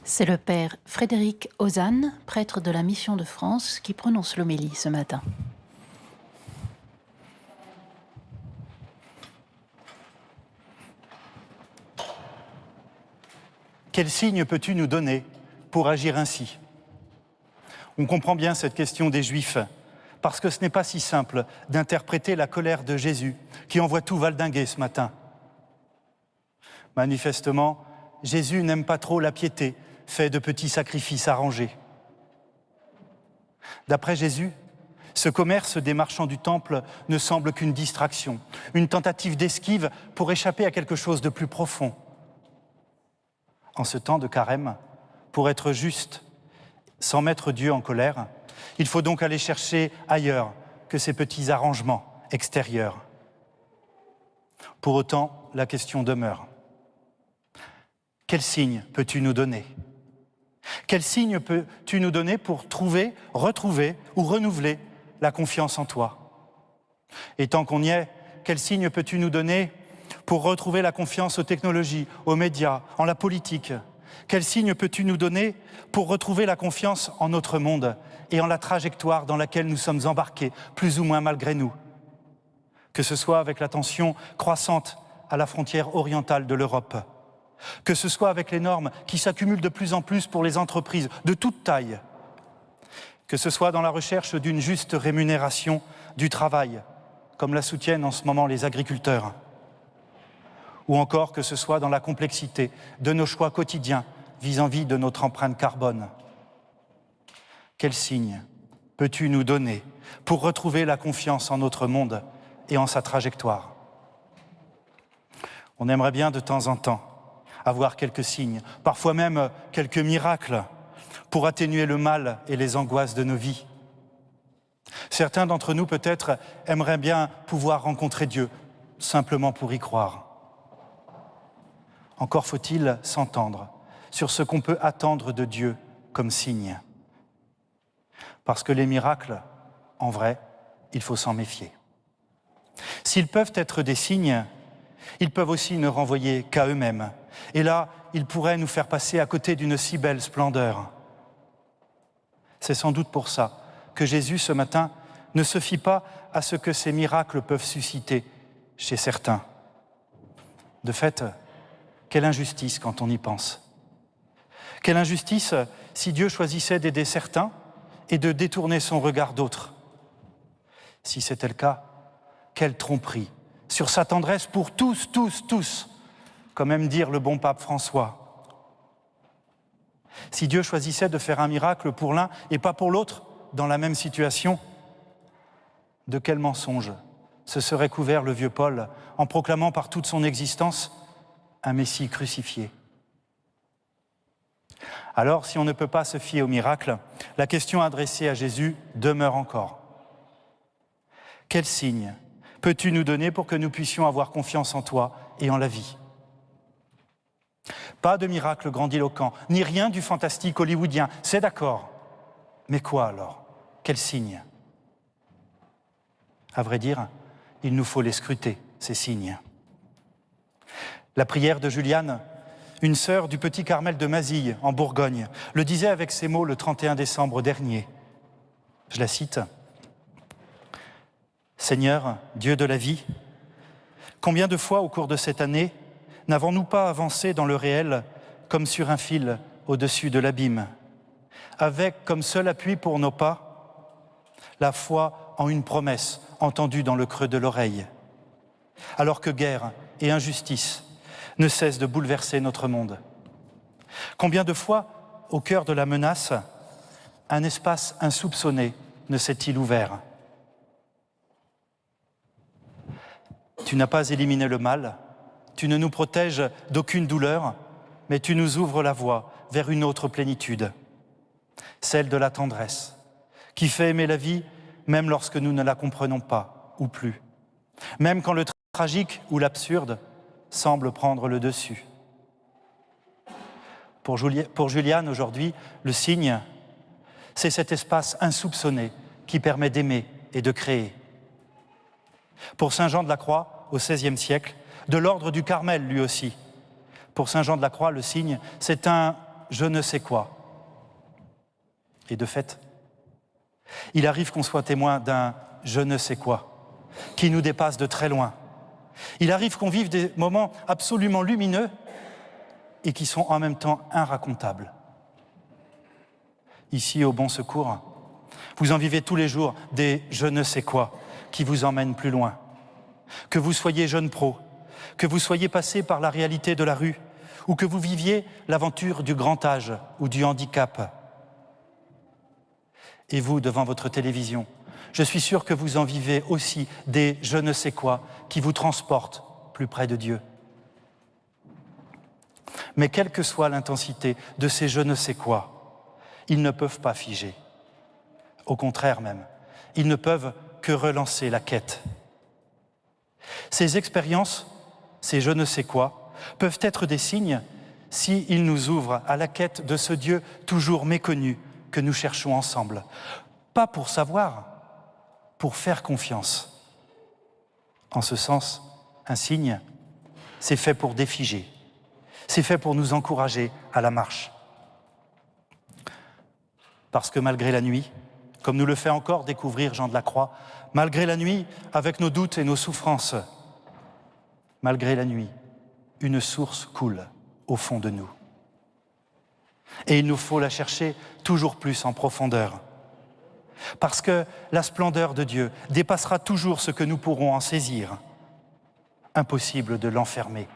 C'est le père Frédéric Ozanne, prêtre de la Mission de France, qui prononce l'homélie ce matin. Quel signe peux-tu nous donner pour agir ainsi? On comprend bien cette question des Juifs, parce que ce n'est pas si simple d'interpréter la colère de Jésus, qui envoie tout valdinguer ce matin. Manifestement, Jésus n'aime pas trop la piété, fait de petits sacrifices arrangés. D'après Jésus, ce commerce des marchands du temple ne semble qu'une distraction, une tentative d'esquive pour échapper à quelque chose de plus profond. En ce temps de carême, pour être juste, sans mettre Dieu en colère, il faut donc aller chercher ailleurs que ces petits arrangements extérieurs. Pour autant, la question demeure. Quel signe peux-tu nous donner? Quel signe peux-tu nous donner pour trouver, retrouver ou renouveler la confiance en toi? Et tant qu'on y est, quel signe peux-tu nous donner pour retrouver la confiance aux technologies, aux médias, en la politique? Quel signe peux-tu nous donner pour retrouver la confiance en notre monde et en la trajectoire dans laquelle nous sommes embarqués, plus ou moins malgré nous? Que ce soit avec la tension croissante à la frontière orientale de l'Europe, que ce soit avec les normes qui s'accumulent de plus en plus pour les entreprises de toute taille, que ce soit dans la recherche d'une juste rémunération du travail, comme la soutiennent en ce moment les agriculteurs, ou encore que ce soit dans la complexité de nos choix quotidiens vis-à-vis de notre empreinte carbone. Quel signe peux-tu nous donner pour retrouver la confiance en notre monde et en sa trajectoire? On aimerait bien de temps en temps avoir quelques signes, parfois même quelques miracles, pour atténuer le mal et les angoisses de nos vies. Certains d'entre nous, peut-être, aimeraient bien pouvoir rencontrer Dieu, simplement pour y croire. Encore faut-il s'entendre sur ce qu'on peut attendre de Dieu comme signe. Parce que les miracles, en vrai, il faut s'en méfier. S'ils peuvent être des signes, ils peuvent aussi ne renvoyer qu'à eux-mêmes. Et là, ils pourraient nous faire passer à côté d'une si belle splendeur. C'est sans doute pour ça que Jésus, ce matin, ne se fie pas à ce que ces miracles peuvent susciter chez certains. De fait, quelle injustice quand on y pense. Quelle injustice si Dieu choisissait d'aider certains et de détourner son regard d'autres. Si c'était le cas, quelle tromperie sur sa tendresse pour tous, comme aime dire le bon pape François. Si Dieu choisissait de faire un miracle pour l'un et pas pour l'autre, dans la même situation, de quel mensonge se serait couvert le vieux Paul en proclamant par toute son existence un Messie crucifié. Alors, si on ne peut pas se fier au miracle, la question adressée à Jésus demeure encore. Quel signe peux-tu nous donner pour que nous puissions avoir confiance en toi et en la vie? Pas de miracle grandiloquent, ni rien du fantastique hollywoodien, c'est d'accord. Mais quoi alors? Quel signe? À vrai dire, il nous faut les scruter, ces signes. La prière de Juliane, une sœur du petit Carmel de Mazille, en Bourgogne, le disait avec ces mots le 31 décembre dernier. Je la cite. « Seigneur, Dieu de la vie, combien de fois au cours de cette année n'avons-nous pas avancé dans le réel comme sur un fil au-dessus de l'abîme, avec comme seul appui pour nos pas la foi en une promesse entendue dans le creux de l'oreille, alors que guerre et injustice ne cessent de bouleverser notre monde. Combien de fois, au cœur de la menace, un espace insoupçonné ne s'est-il ouvert? Tu n'as pas éliminé le mal, tu ne nous protèges d'aucune douleur, mais tu nous ouvres la voie vers une autre plénitude, celle de la tendresse, qui fait aimer la vie même lorsque nous ne la comprenons pas ou plus, même quand le tragique ou l'absurde semble prendre le dessus. Pour Juliane, aujourd'hui, le signe, c'est cet espace insoupçonné qui permet d'aimer et de créer. Pour saint Jean de la Croix, au XVIe siècle, de l'ordre du Carmel lui aussi. Pour saint Jean de la Croix, le signe, c'est un je ne sais quoi. Et de fait, il arrive qu'on soit témoin d'un je ne sais quoi qui nous dépasse de très loin. Il arrive qu'on vive des moments absolument lumineux et qui sont en même temps irracontables. Ici, au Bon Secours, vous en vivez tous les jours des je ne sais quoi qui vous emmènent plus loin. Que vous soyez jeune pro, que vous soyez passé par la réalité de la rue, ou que vous viviez l'aventure du grand âge ou du handicap. Et vous, devant votre télévision, je suis sûr que vous en vivez aussi des je ne sais quoi qui vous transportent plus près de Dieu. Mais quelle que soit l'intensité de ces je ne sais quoi, ils ne peuvent pas figer. Au contraire même, ils ne peuvent que relancer la quête. Ces expériences, ces je ne sais quoi, peuvent être des signes s'ils nous ouvrent à la quête de ce Dieu toujours méconnu que nous cherchons ensemble. Pas pour savoir, pour faire confiance. En ce sens, un signe, c'est fait pour défiger. C'est fait pour nous encourager à la marche. Parce que malgré la nuit, comme nous le fait encore découvrir Jean de la Croix, malgré la nuit, avec nos doutes et nos souffrances, malgré la nuit, une source coule au fond de nous. Et il nous faut la chercher toujours plus en profondeur. Parce que la splendeur de Dieu dépassera toujours ce que nous pourrons en saisir. Impossible de l'enfermer,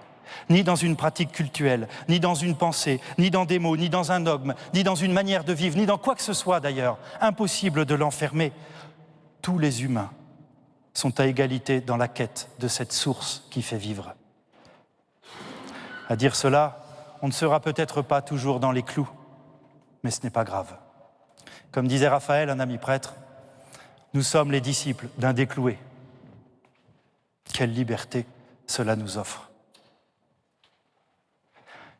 ni dans une pratique cultuelle, ni dans une pensée, ni dans des mots, ni dans un dogme, ni dans une manière de vivre, ni dans quoi que ce soit d'ailleurs. Impossible de l'enfermer. Tous les humains sont à égalité dans la quête de cette source qui fait vivre. À dire cela, on ne sera peut-être pas toujours dans les clous, mais ce n'est pas grave. Comme disait Raphaël, un ami prêtre, nous sommes les disciples d'un décloué. Quelle liberté cela nous offre.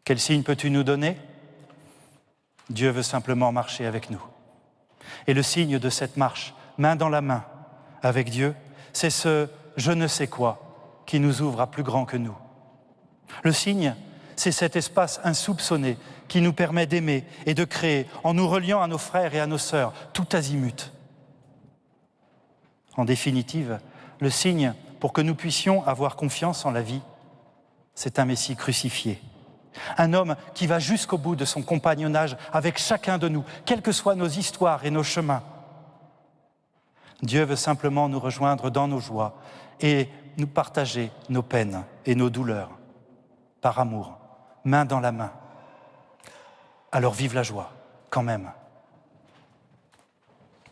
Quel signe peux-tu nous donner ? Dieu veut simplement marcher avec nous. Et le signe de cette marche, main dans la main, avec Dieu, c'est ce je ne sais quoi qui nous ouvre à plus grand que nous. Le signe, c'est cet espace insoupçonné qui nous permet d'aimer et de créer en nous reliant à nos frères et à nos sœurs, tout azimut. En définitive, le signe pour que nous puissions avoir confiance en la vie, c'est un Messie crucifié. Un homme qui va jusqu'au bout de son compagnonnage avec chacun de nous, quelles que soient nos histoires et nos chemins. Dieu veut simplement nous rejoindre dans nos joies et nous partager nos peines et nos douleurs, par amour, main dans la main. Alors vive la joie, quand même.